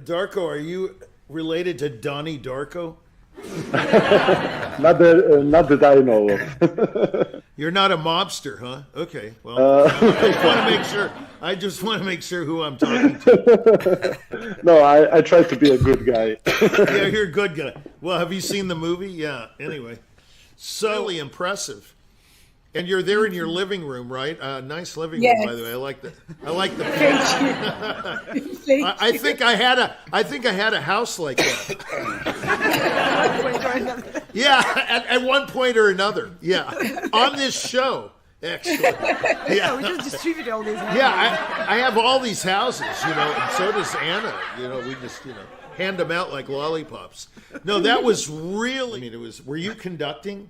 Darko, are you related to Donnie Darko? Not that I know of. You're not a mobster, huh? Okay. Well, Uh, I just want to make sure. I just want to make sure who I'm talking to. no, I try to be a good guy. Yeah, you're a good guy. Well, have you seen the movie? Yeah. Anyway, so really impressive. And you're there in your living room, right? Nice living room, by the way. I like the. Thank you. Thank I think I had a house like that. Yeah, at one point or another. Yeah, on this show, actually. Yeah, we just distribute all these houses. Yeah, I have all these houses, and so does Anna. We just, hand them out like lollipops. No, that was really. I mean, it was. Were you conducting?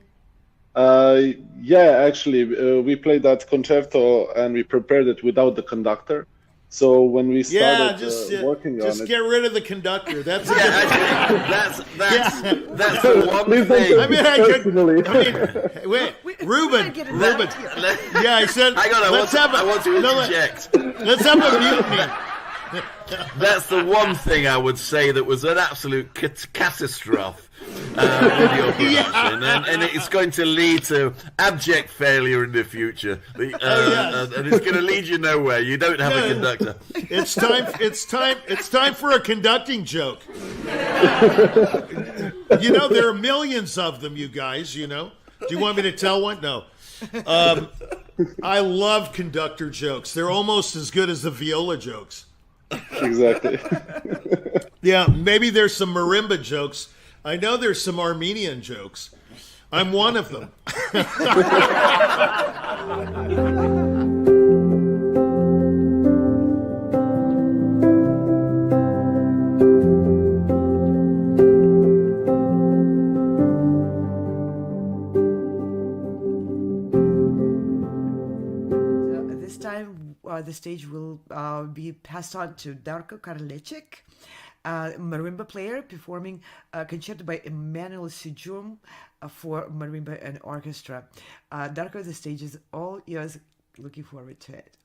Yeah, actually, we played that concerto and we prepared it without the conductor. So when we started working on it, just get rid of the conductor. That's that's the one thing. Wait, Ruben. Yeah, I said. Hang on, I want to interject. Let's have a mutiny. That's the one thing I would say that was an absolute catastrophe with your production, and it's going to lead to abject failure in the future. And it's going to lead you nowhere. You don't have a conductor. It's time for a conducting joke. There are millions of them, you guys. Do you want me to tell one? No. I love conductor jokes. They're almost as good as the viola jokes. Exactly. Yeah, maybe there's some marimba jokes. I know there's some Armenian jokes. I'm one of them. This time, the stage will be passed on to Darko Karlecik, marimba player, performing a concerto by Emmanuel Sejourne for marimba and orchestra. Darko, the stage is all yours. Looking forward to it.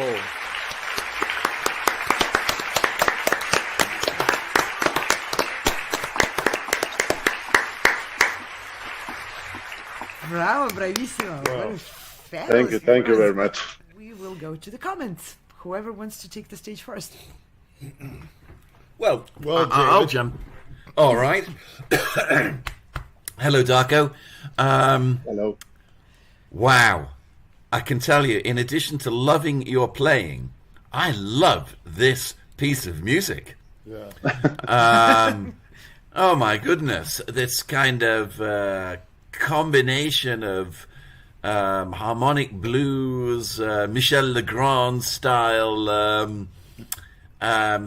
Oh. Bravo, bravissimo. Wow. Thank you very much. We will go to the comments. Whoever wants to take the stage first. Well, David. I'll jump. All right. Hello, Darko. Hello. Wow. I can tell you, in addition to loving your playing, I love this piece of music. Yeah. Oh my goodness, this kind of combination of harmonic blues, Michel Legrand style,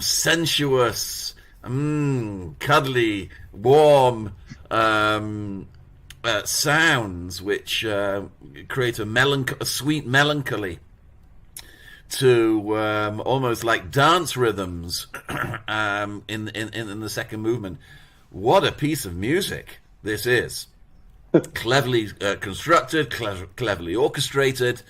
sensuous, cuddly, warm sounds which create a sweet melancholy to almost like dance rhythms in the second movement. What a piece of music this is. Cleverly constructed, cleverly orchestrated,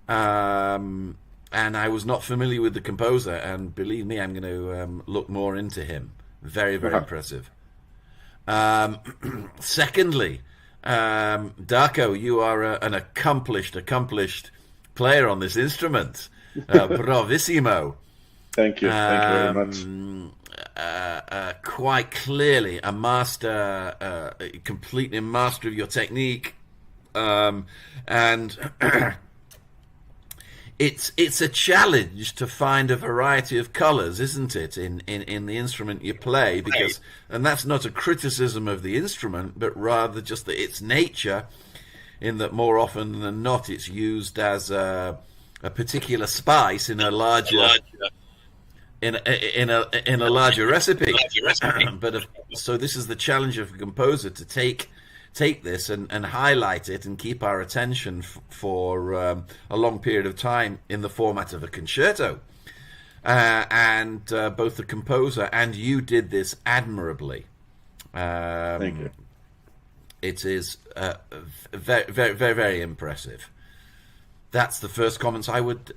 and I was not familiar with the composer, and believe me, I'm going to look more into him. Very, very impressive. Secondly, Darko, you are an accomplished player on this instrument. Bravissimo. Thank you very much. Quite clearly a master, completely a master of your technique, and it's a challenge to find a variety of colors, isn't it, in the instrument you play? Because, and that's not a criticism of the instrument, but rather just that its nature, in that more often than not it's used as a particular spice in a larger in a larger recipe. But so this is the challenge of a composer, to take this and highlight it and keep our attention for a long period of time in the format of a concerto. And both the composer and you did this admirably. Thank you. It is very, very, very, very impressive. That's the first comments I would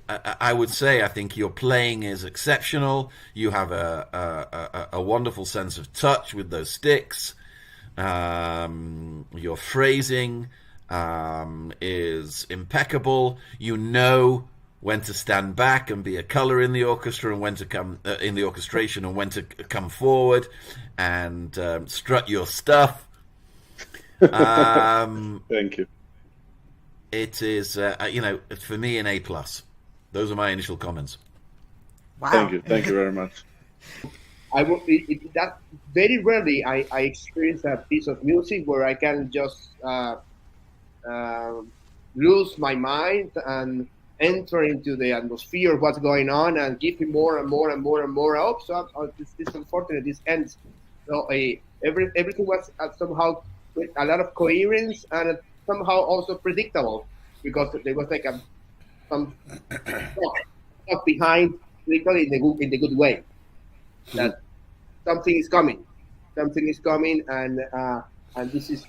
say. I think your playing is exceptional. You have a wonderful sense of touch with those sticks. Your phrasing is impeccable. You know when to stand back and be a color in the orchestra, and when to come in the orchestration, and when to come forward and strut your stuff. Thank you. It is, for me, an A+. Those are my initial comments. Wow. Thank you very much. That very rarely I experience a piece of music where I can just lose my mind and enter into the atmosphere of what's going on and give me more and more and more and more up. So it's unfortunate this ends. So everything was somehow with a lot of coherence and somehow also predictable, because there was like some stuff behind, literally in the good way, that something is coming, and this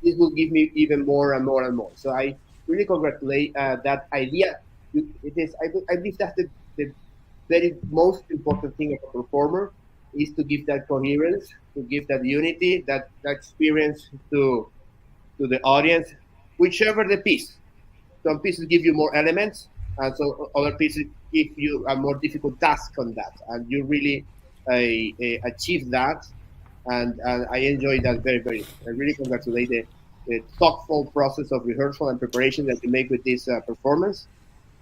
will give me even more and more and more. So I really congratulate that idea. I believe that's the very most important thing of a performer, is to give that coherence, to give that unity, that experience to the audience, whichever the piece. Some pieces give you more elements, and so other pieces give you a more difficult task on that, and you really achieve that, and I enjoy that very, very. I really congratulate the thoughtful process of rehearsal and preparation that you make with this performance,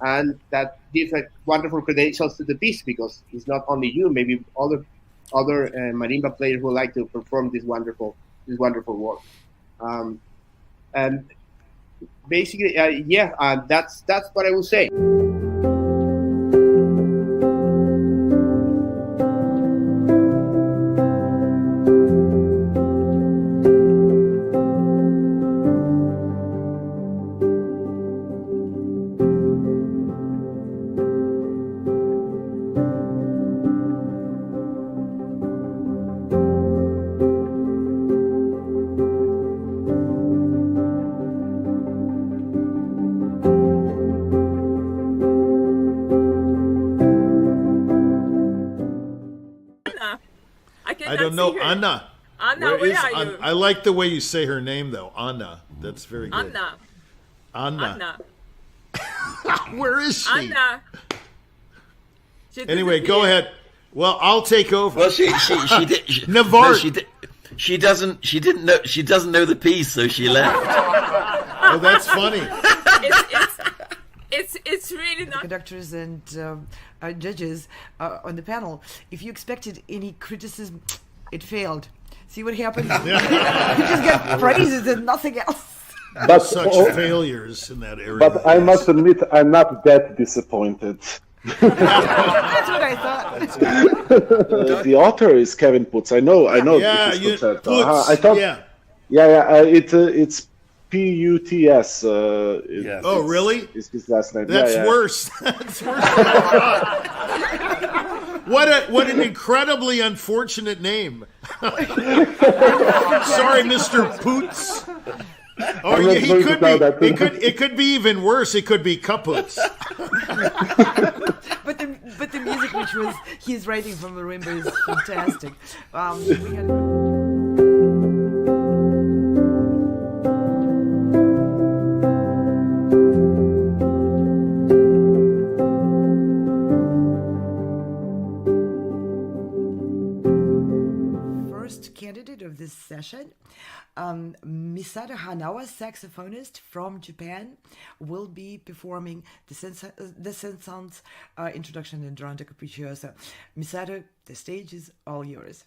and that gives wonderful credentials to the piece, because it's not only you, maybe other marimba players who like to perform this wonderful work. And basically, that's what I will say. I don't know. see her. Anna. Anna, where are you? I like the way you say her name, though. Anna. That's very good. Anna. Anna. Where is she? Anna. Anyway, go ahead. Well, I'll take over. Well, she did. Navarre. No, she doesn't know the piece, so she left. Oh, that's funny. It's really not. Conductors and judges on the panel. If you expected any criticism, it failed. See what happened? You just get praises and nothing else. But Such failures in that area. But I must admit, I'm not that disappointed. That's what I thought. The author is Kevin Putz. I know. Yeah, this is Concerto. Putz, I thought. yeah. It's P-U-T-S. Yes. Oh, really? Is his last name? That's yeah. worse. That's worse than I thought. What an incredibly unfortunate name. Sorry, Mr. Poots. Oh, yeah, he could be. It could be even worse. It could be Kaputs. But the music which he's writing from Marimba is fantastic. We had first candidate of this session. Misato Hanawa, saxophonist from Japan, will be performing the Saint-Saens introduction in Rondo Capriccioso. Misato, the stage is all yours.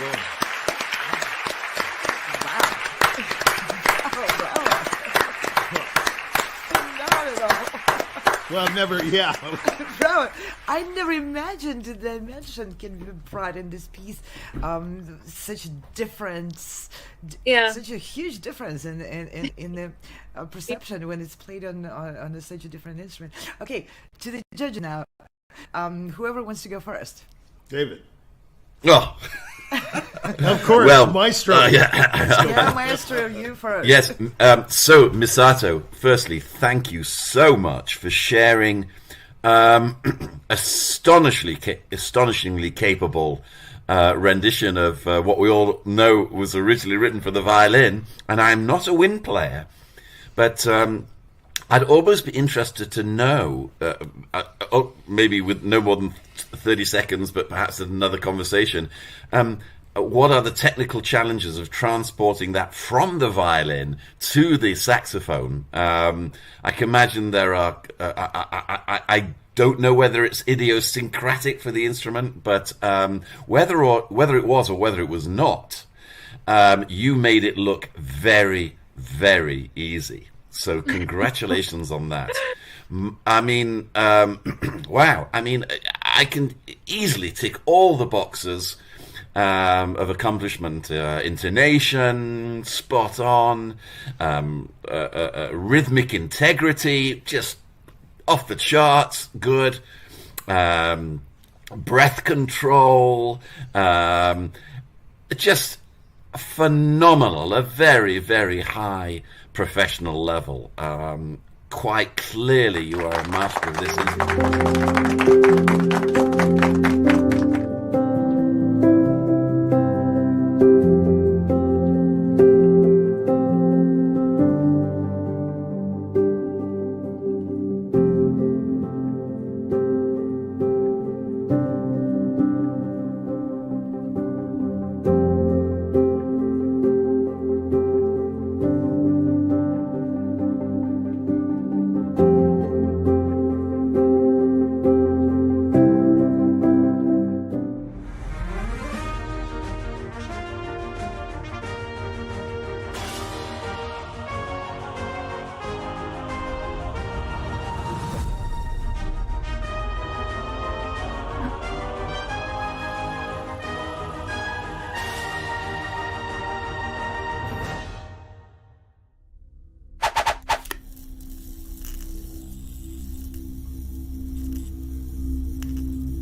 going. Well, never, yeah. Bro, I never imagined the dimension can be brought in this piece. Such a difference, such a huge difference in the perception when it's played on such a different instrument. Okay, to the judge now. Whoever wants to go first. David. Oh. Of course, well, Maestro. Maestro, you first. Yes. So, Misato, firstly, thank you so much for sharing astonishingly capable rendition of what we all know was originally written for the violin. And I'm not a wind player, but I'd almost be interested to know, maybe with no more than 30 seconds, but perhaps in another conversation, what are the technical challenges of transporting that from the violin to the saxophone? I can imagine there are, I don't know whether it's idiosyncratic for the instrument, but whether it was or whether it was not, you made it look very, very easy. So congratulations on that. I mean, wow. I mean, I can easily tick all the boxes of accomplishment, intonation, spot on, rhythmic integrity, just off the charts, good, breath control, just phenomenal, a very, very high professional level. Quite clearly you are a master of this instrument.